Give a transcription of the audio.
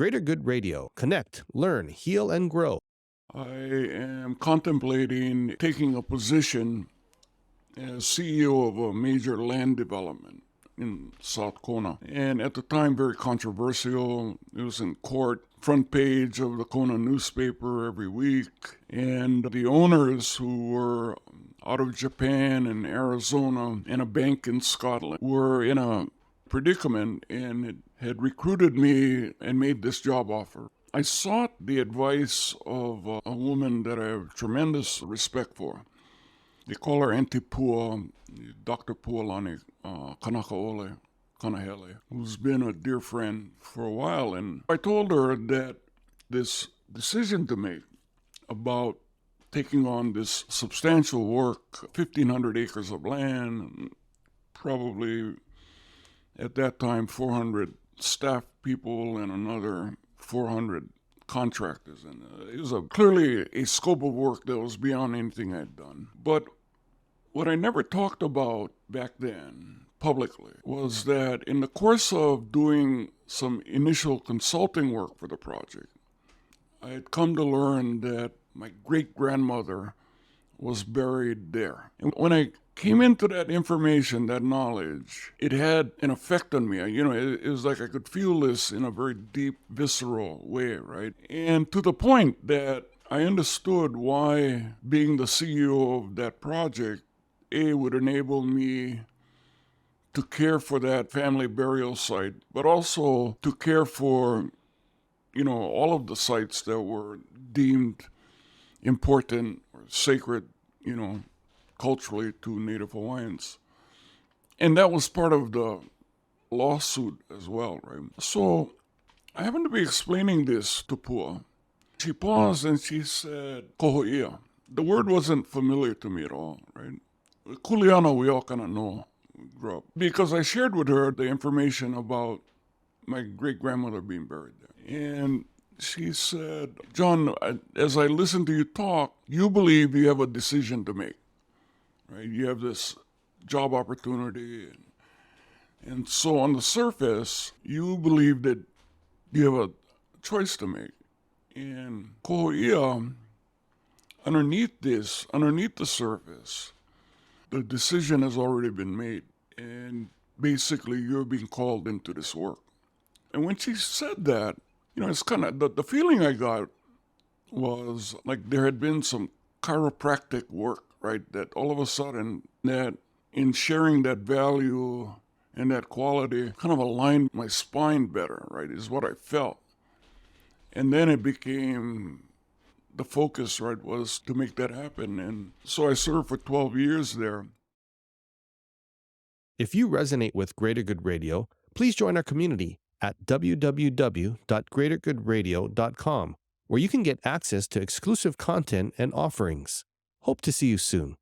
Greater Good Radio. Connect, learn, heal, and grow. I am contemplating taking a position as CEO of a major land development in South Kona. And at the time, very controversial. It was in court, front page of the Kona newspaper every week. And the owners, who were out of Japan and Arizona and a bank in Scotland, were in a predicament and had recruited me and made this job offer. I sought the advice of a woman that I have tremendous respect for. They call her Aunty Pua, Dr. Pualani Kanakaʻole Kanahele, who's been a dear friend for a while. And I told her that this decision to make about taking on this substantial work, 1,500 acres of land, probably at that time 400 staff people and another 400 contractors. And it was clearly a scope of work that was beyond anything I'd done. But what I never talked about back then publicly was that in the course of doing some initial consulting work for the project, I had come to learn that my great-grandmother was buried there. And when I came into that information, that knowledge, it had an effect on me. It was like I could feel this in a very deep, visceral way, right? And to the point that I understood why being the CEO of that project, would enable me to care for that family burial site, but also to care for, all of the sites that were deemed important or sacred, culturally to Native Hawaiians. And that was part of the lawsuit as well, right? So I happened to be explaining this to Pua. She paused and she said, Kohoʻia. The word wasn't familiar to me at all, right? Kuleana we all kind of know, grew up. Because I shared with her the information about my great-grandmother being buried there. And she said, John, as I listen to you talk, you believe you have a decision to make, right? You have this job opportunity. And so on the surface, you believe that you have a choice to make. And Kohoʻia, underneath the surface, the decision has already been made. And basically, you're being called into this work. And when she said that, it's kind of, the feeling I got was like there had been some chiropractic work, right? That all of a sudden, that in sharing that value and that quality kind of aligned my spine better, right? Is what I felt. And then it became, the focus, right, was to make that happen. And so I served for 12 years there. If you resonate with Greater Good Radio, please join our community at www.greatergoodradio.com, where you can get access to exclusive content and offerings. Hope to see you soon.